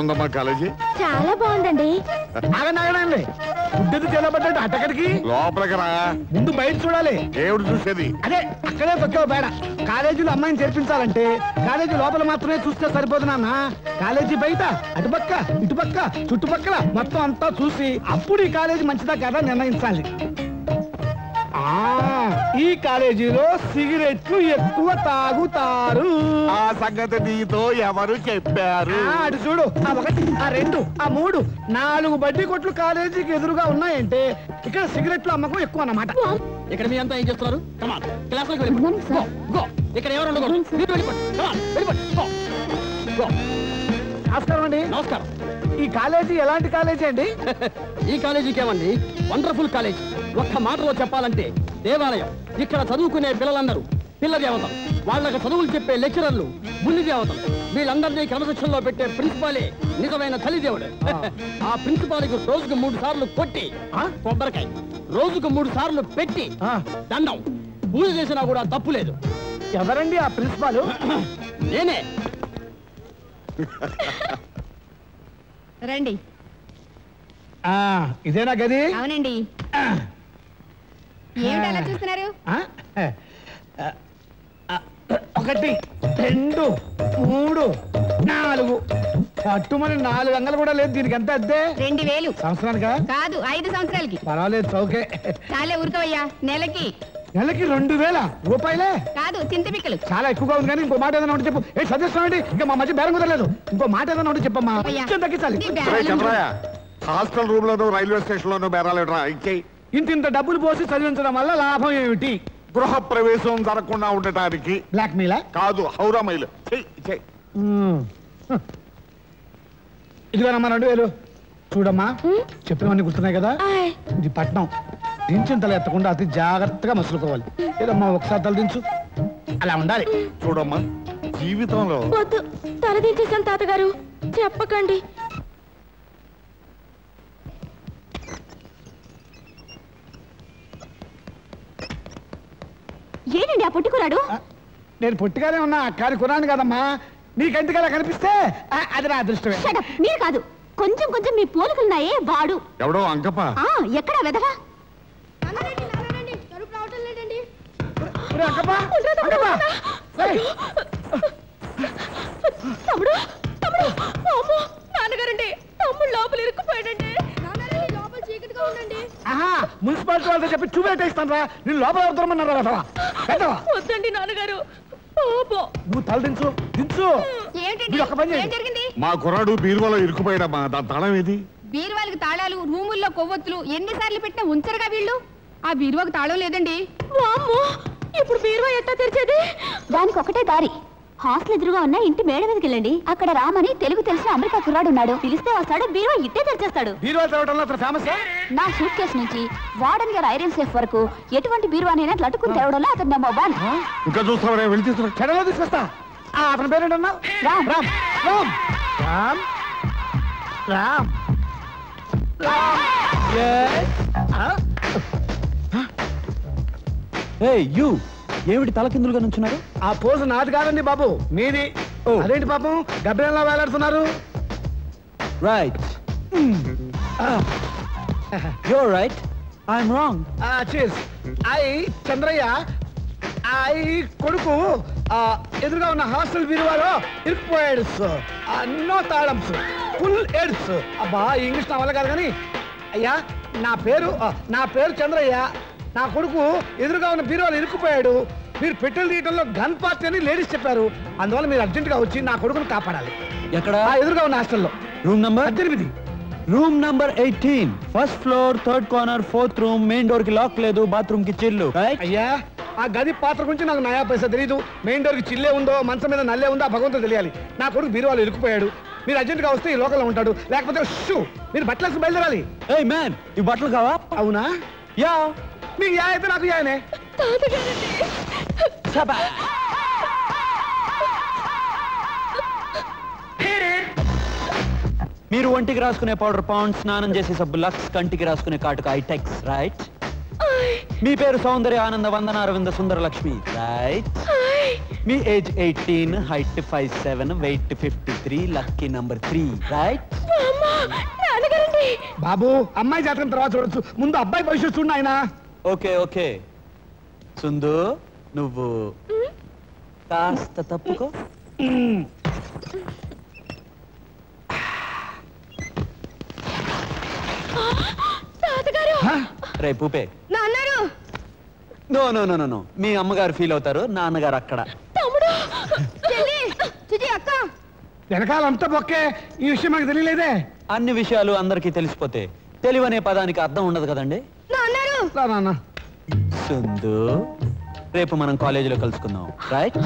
ఉందమ్మా కాలేజీ? చాలా బాగుందండి. ఆగండి గుడ్డెది తెలబడ్డాడు అట్టకడికి లోపలికి రా. ముందు బయట చూడాలి. ఏమిటి చూసేది? అదే అక్కడే తొక్కావు బేడ. కాలేజీలో అమ్మాయిని చేర్పించాలంటే కాలేజీ లోపల మాత్రమే చూస్తే సరిపోదు నాన్న. కాలేజీ బయట అటుపక్క ఇటుపక్క చుట్టుపక్కల మొత్తం అంతా చూసి అప్పుడు ఈ కాలేజీ మంచిదా కదా నిర్ణయించాలి. ఈ కాలేజీలో సిగరెట్లు ఎక్కువ తాగుతారు. ఆ సంగతి నీతో ఎవరు చెప్పారు? అటు చూడు, ఆ 1, ఆ 2, ఆ 3, 4 బడ్డీ కొట్లు కాలేజీకి ఎదురుగా ఉన్నాయంటే ఇక్కడ సిగరెట్లు అమ్మకం ఎక్కువ అన్నమాట. ఇక్కడ మీ అంతా ఏం చేస్తున్నారు? ఇక్కడ ఎవరు నమస్కారం అండి. నమస్కారం. ఈ కాలేజీ ఎలాంటి కాలేజీ అండి? ఈ కాలేజీకి ఏమండి వండర్ఫుల్ కాలేజీ. ఒక్క మాటలో చెప్పాలంటే దేవాలయం. ఇక్కడ చదువుకునే పిల్లలందరూ పిల్ల దేవతలు, వాళ్ళకి చదువులు చెప్పే లెక్చరర్లు బుల్లి దేవతలు, వీళ్ళందరినీ క్రమశిక్షణలో పెట్టే ప్రిన్సిపాలే నిజమైన తల్లిదేవుడు. ఆ ప్రిన్సిపాల్కి రోజుకు 3 సార్లు కొట్టి కొబ్బరికాయ, రోజుకు 3 సార్లు పెట్టి దండం పూజ చేసినా కూడా తప్పు లేదు. ఎవరండి ఆ ప్రిన్సిపాల్? నేనే. రండి. ఇదేనా గది? అవునండి. ఏమిటి అలా చూస్తున్నారు? 1, 2, 3, 4 పట్టుమని 4 అంగలు కూడా లేదు. దీనికి ఎంత అద్దె? 2000. సంవత్సరానికా? కాదు, 5 సంవత్సరాలకి. పర్వాలేదు, చౌకే. చాలే ఊరుకోవయ్యా. నెలకి 2000 రూపాయలే? కాదు, చింతపిక్కలు. చాలా ఎక్కువగా ఉంది కానీ ఇంకో మాట ఏదైనా ఉంటే చెప్పు. ఏ సజెషన్ ఇంకా మా మధ్య బేరం కుదరలేదు. ఇంకో మాట ఏదైనా ఉంటే చెప్పమ్మా. తగ్గించాలి. హాస్టల్ రూమ్ లోను రైల్వే స్టేషన్ లోను బేరాలు ఇచ్చేయి. ఇంత డబ్బులు పోసి చదివించడం వల్ల లాభం ఏమిటి? గృహ ప్రవేశం జరగకుండా ఉండటానికి. బ్లాక్ మెయిల్ కాదు, హౌరా మైల్. ఇదిగోనమ్మా 2000. చూడమ్మా, చెప్పినవన్నీ గుర్తున్నాయి కదా? ఇది పట్నం. దించిన తల ఎత్తకుండా అతి జాగ్రత్తగా మసులుకోవాలి. ఏదమ్మా ఒకసారి తల దించు. అలా ఉండాలి. చూడమ్మా, జీవితంలో వద్దు, తల దించేసాను తాతగారు. చెప్పకండి. ఏంటండి ఆ పొట్టికురాడు? నేను పొట్టిగానే ఉన్నా కానీ కురాను కదమ్మా. నీకెందుకు అలా కనిపిస్తే అది నా అదృష్టమే. మీరు కాదు, కొంచెం కొంచెం మీ పోలికలున్నాయే వాడు. ఎవడో అంకప్ప. ఎక్కడా వెదవా? తమ్ముడు, తమ్ముడు, నాన్నగారండి, తమ్ముడు లోపల ఇరుక్కుపోయాడండి. మున్సిపాలిటీ వాళ్ళతో చెప్పి చూపెట్టేస్తాను రా. నేను లోపల అవుతామన్నారా? వద్దండి నాన్నగారు. నువ్వు తల దించు, దించు. మా కుర్రాడు బీరువాలో ఇరుక్కుపోయాడమ్మా. దాని తాళం ఏది? బీరువాళ్ళకి తాళాలు, రూముల్లో కొవ్వొత్తులు ఎన్నిసార్లు పెట్టినా ఉంచరుగా వీళ్ళు. ఆ బీరువాకి తాళం లేదండి. ఇప్పుడు బీరువా ఎట్టా తెరిచేది? దానికి ఒకటే దారి. హాస్టల్ ఎదురుగా ఉన్న ఇంటి మేడ మీదకి వెళ్ళండి. అక్కడ రామని తెలుగు తెలిసిన అమెరికా కుర్రాడు ఉన్నాడు. పిలిస్తే వస్తాడు, బీరువా ఇట్టే తెరిచేస్తాడు. నా సూట్ కేసు నుంచి వార్డెన్ గారు ఐరన్ సేఫ్ వరకు ఎటువంటి బీరువానైనా లటుకుని తేవడంలో అతను నెంబర్ 1. ఇంకా చూస్తావా? వెళ్ళి చెడలో తీసుకొస్తా. అతని పేరేంటన్నా? రామ్. రామ్ రామ్ రామ్ రామ్ ఏమిటి తలకిందులుగా నుంచున్నారు? ఆ పోజు నాది కాదండి బాబు, మీది. అదేంటి పాపం గబ్బెలా వేలాడుతున్నారు? Right, you're right, I'm wrong. Cheers. Chandrayya కొడుకు ఎదురుగా ఉన్న హాస్టల్ బీరువాలో ఇరుక్కుపోయాడు. నో తాళంస్, ఫుల్ ఎయిడ్స్. అబ్బా, ఇంగ్లీష్ నా వల్ల కాదు కానీ అయ్యా, నా పేరు చంద్రయ్య. నా కొడుకు ఎదురుగా ఉన్న బీరువాలో ఇరుక్కుపోయాడు. మీరు పెట్రోల్ తీయటంలో గన్ పార్టీ అని లేడీస్ చెప్పారు. అందువల్ల మీరు అర్జెంట్ గా వచ్చి నా కొడుకును కాపాడాలి. ఎక్కడ? ఎదురుగా ఉన్న హాస్టల్లో. Room number 18. Room number 18, first floor, 3rd corner, 4th room. Main door కి లాక్ లేదు, బాత్రూమ్ కి చిల్లు. అయ్యా, ఆ గది పాత్ర గురించి నాకు నయా పైసా తెలీదు. మెయిన్ డోర్ కి చిల్లే ఉందో, మంచం మీద నల్లే ఉందో భగవంతుడు తెలియాలి. నా కొడుకు బీరువాలో ఇరుక్కుపోయాడు. మీరు అర్జెంట్ గా వస్తే ఈ లోకల్లో ఉంటాడు, లేకపోతే మీరు బట్టలు బయలుదేరాలి. ఏయ్ మ్యాన్, ఈ బట్టలు కావా? అవునా? యా. మీకు యా అయితే నాకు యానే. మీరు ఒంటికి రాసుకునే పౌడర్ పౌండ్, స్నానం చేసే సబ్బు లక్స్, కంటికి రాసుకునే కాటుక ఐటెక్స్, రైట్? మీ పేరు సౌందర్య ఆనంద వందన అరవింద సుందర లక్ష్మి, రైట్? మీ age 18, height 5'7", weight 53, lucky number 3, right? బాబు అమ్మాయి జాతకం తర్వాత చూడొచ్చు, ముందు అబ్బాయి భవిష్యత్తు చూడు ఆయన. ఓకే ఓకే సుందు, నువ్వు కాస్త తప్పుకో. రే పూపే, నాన్నారు నో నో నో నో, మీ అమ్మగారు ఫీల్ అవుతారు, నాన్నగారు అక్కడ. తమ్ముడు చెల్లి చిచి అక్క వెనకాలంతా బొక్కే, ఈ విషయం మాకు తెలియలేదే. అన్ని విషయాలు అందరికీ తెలిసిపోతే తెలివనే పదానికి అర్థం ఉండదు కదండి. నాన్న సుందు, రేపు మనం కాలేజీలో కలుసుకుందాం, రైట్?